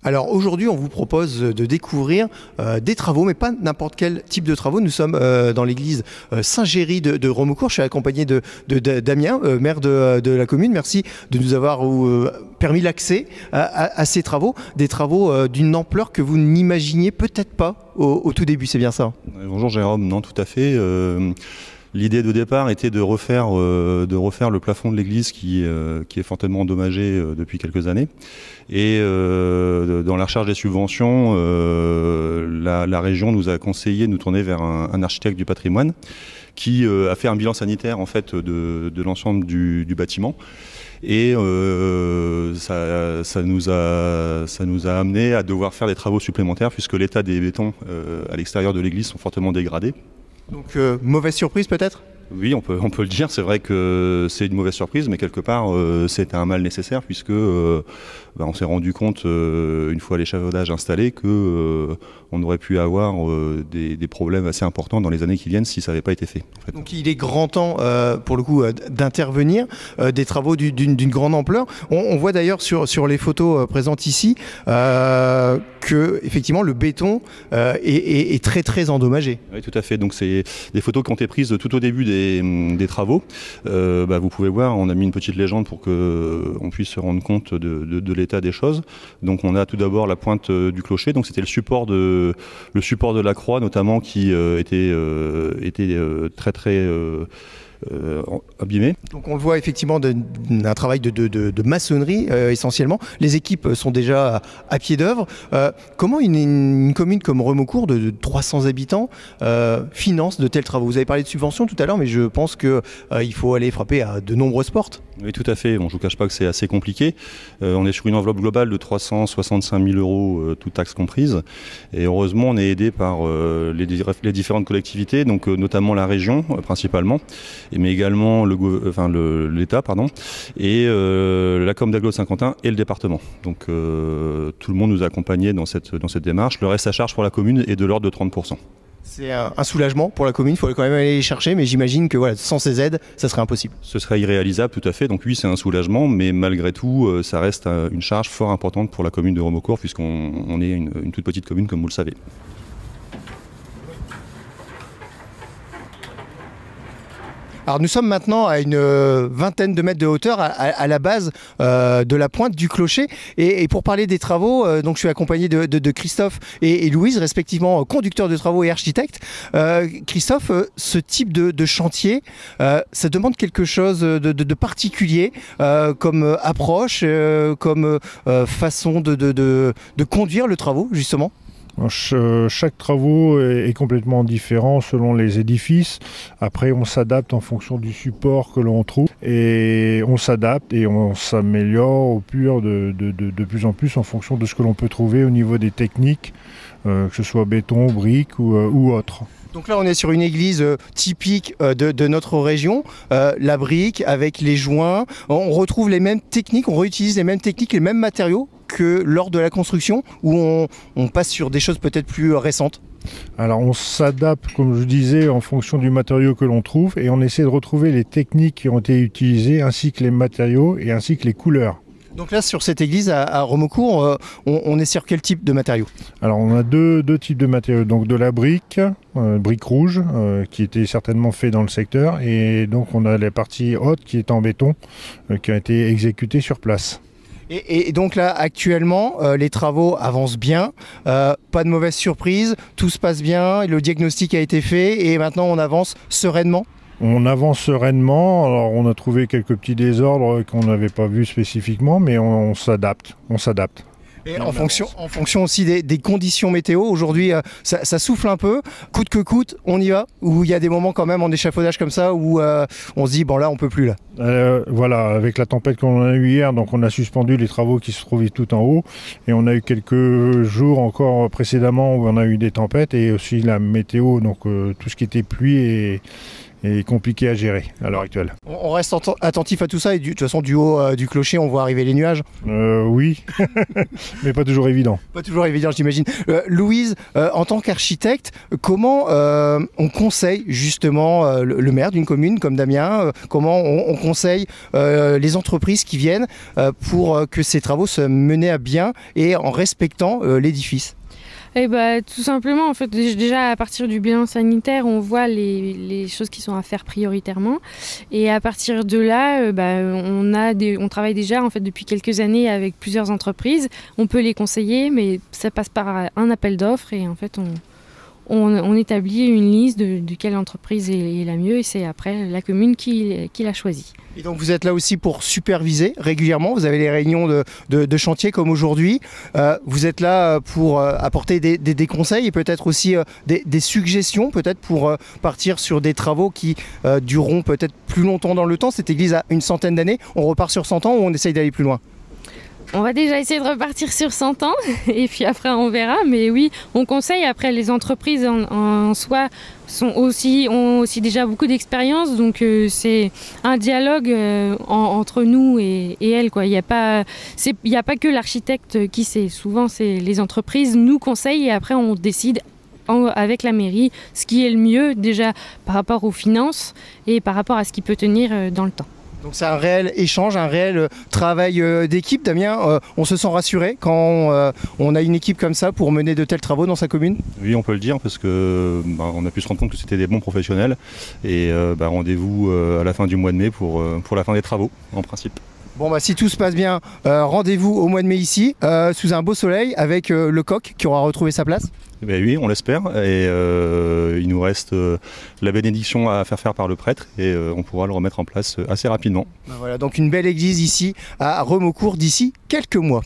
Alors aujourd'hui, on vous propose de découvrir des travaux, mais pas n'importe quel type de travaux. Nous sommes dans l'église Saint-Géry de Romeaucourt. Je suis accompagné de Damien, maire de la commune. Merci de nous avoir permis l'accès à ces travaux. Des travaux d'une ampleur que vous n'imaginiez peut-être pas au tout début, c'est bien ça? Bonjour Jérôme, non tout à fait. L'idée de départ était de refaire le plafond de l'église qui est fortement endommagé depuis quelques années. Et dans la recherche des subventions, la région nous a conseillé de nous tourner vers un architecte du patrimoine qui a fait un bilan sanitaire en fait de l'ensemble du bâtiment. Et ça nous a amené à devoir faire des travaux supplémentaires puisque l'état des bétons à l'extérieur de l'église sont fortement dégradés. Donc mauvaise surprise peut-être? Oui, on peut le dire, c'est vrai que c'est une mauvaise surprise, mais quelque part c'était un mal nécessaire puisque on s'est rendu compte, une fois l'échafaudage installé, que on aurait pu avoir des problèmes assez importants dans les années qui viennent si ça n'avait pas été fait. En fait. Donc il est grand temps, pour le coup, d'intervenir, des travaux d'une grande ampleur. On voit d'ailleurs sur les photos présentes ici que effectivement le béton est très très endommagé. Oui, tout à fait. Donc c'est des photos qui ont été prises tout au début des travaux. Vous pouvez voir, on a mis une petite légende pour qu'on puisse se rendre compte de l'état des choses. Donc on a tout d'abord la pointe du clocher. Donc c'était le support de la croix notamment qui était très abîmé. Donc on le voit effectivement d'un travail de maçonnerie essentiellement. Les équipes sont déjà à pied d'œuvre. Comment une commune comme Romeaucourt de 300 habitants finance de tels travaux? Vous avez parlé de subventions tout à l'heure, mais je pense qu'il faut aller frapper à de nombreuses portes. Oui, tout à fait. Bon, je ne vous cache pas que c'est assez compliqué. On est sur une enveloppe globale de 365 000 €, toutes taxes comprises. Et heureusement, on est aidé par les différentes collectivités, donc notamment la région principalement, mais également l'État, et la Com d'Aglo Saint-Quentin et le département. Donc tout le monde nous a accompagnés dans cette démarche. Le reste à charge pour la commune est de l'ordre de 30%. C'est un soulagement pour la commune, il faut quand même aller les chercher, mais j'imagine que voilà, sans ces aides, ça serait impossible. Ce serait irréalisable, tout à fait. Donc oui, c'est un soulagement, mais malgré tout, ça reste une charge fort importante pour la commune de Romeaucourt, puisqu'on est une toute petite commune, comme vous le savez. Alors nous sommes maintenant à une vingtaine de mètres de hauteur à la base de la pointe du clocher et pour parler des travaux, donc je suis accompagné de Christophe et Louise, respectivement conducteurs de travaux et architectes. Christophe, ce type de chantier, ça demande quelque chose de particulier comme approche, comme façon de conduire le travaux justement? Chaque travaux est complètement différent selon les édifices. Après, on s'adapte en fonction du support que l'on trouve et on s'adapte et on s'améliore de plus en plus en fonction de ce que l'on peut trouver au niveau des techniques, que ce soit béton, briques ou autre. Donc là, on est sur une église typique de notre région, la brique avec les joints. On retrouve les mêmes techniques, on réutilise les mêmes techniques, les mêmes matériaux que lors de la construction, où on passe sur des choses peut-être plus récentes. Alors on s'adapte, comme je disais, en fonction du matériau que l'on trouve et on essaie de retrouver les techniques qui ont été utilisées, ainsi que les matériaux et ainsi que les couleurs. Donc là, sur cette église à Romeaucourt, on est sur quel type de matériaux? Alors on a deux types de matériaux, donc de la brique rouge, qui était certainement fait dans le secteur, et donc on a la partie haute qui est en béton, qui a été exécutée sur place. Et donc là, actuellement, les travaux avancent bien, pas de mauvaise surprise, tout se passe bien, le diagnostic a été fait et maintenant on avance sereinement? On avance sereinement, alors on a trouvé quelques petits désordres qu'on n'avait pas vus spécifiquement, mais on s'adapte. Et en fonction aussi des conditions météo, aujourd'hui ça souffle un peu, coûte que coûte, on y va, ou il y a des moments quand même en échafaudage comme ça où on se dit bon là on peut plus là. Voilà, avec la tempête qu'on a eu hier, donc on a suspendu les travaux qui se trouvaient tout en haut et on a eu quelques jours encore précédemment où on a eu des tempêtes et aussi la météo, donc tout ce qui était pluie est compliqué à gérer à l'heure actuelle. On reste attentif à tout ça et de toute façon du haut du clocher on voit arriver les nuages. Oui, mais pas toujours évident. Pas toujours évident j'imagine. Louise, en tant qu'architecte, comment on conseille justement le maire d'une commune comme Damien, comment on conseille les entreprises qui viennent pour que ces travaux se menent à bien et en respectant l'édifice? Eh ben, tout simplement, en fait, déjà à partir du bilan sanitaire, on voit les choses qui sont à faire prioritairement. Et à partir de là, on travaille déjà en fait, depuis quelques années avec plusieurs entreprises. On peut les conseiller, mais ça passe par un appel d'offres et en fait, on établit une liste de quelle entreprise est la mieux et c'est après la commune qui l'a choisie. Et donc vous êtes là aussi pour superviser régulièrement, vous avez les réunions de chantier comme aujourd'hui, vous êtes là pour apporter des conseils et peut-être aussi des suggestions peut-être pour partir sur des travaux qui dureront peut-être plus longtemps dans le temps. Cette église a une centaine d'années, on repart sur 100 ans ou on essaye d'aller plus loin? On va déjà essayer de repartir sur 100 ans et puis après on verra. Mais oui, on conseille. Après, les entreprises en soi ont aussi déjà beaucoup d'expérience. Donc c'est un dialogue entre nous et elles, quoi. Il n'y a pas que l'architecte qui sait. Souvent, c'est les entreprises nous conseillent et après on décide avec la mairie ce qui est le mieux déjà par rapport aux finances et par rapport à ce qui peut tenir dans le temps. Donc c'est un réel échange, un réel travail d'équipe. Damien, on se sent rassuré quand on a une équipe comme ça pour mener de tels travaux dans sa commune? Oui, on peut le dire parce que on a pu se rendre compte que c'était des bons professionnels et rendez-vous à la fin du mois de mai pour la fin des travaux en principe. Bon bah si tout se passe bien, rendez-vous au mois de mai ici, sous un beau soleil avec le coq qui aura retrouvé sa place. Ben oui, on l'espère et il nous reste la bénédiction à faire par le prêtre et on pourra le remettre en place assez rapidement. Voilà, donc une belle église ici à Remocourt d'ici quelques mois.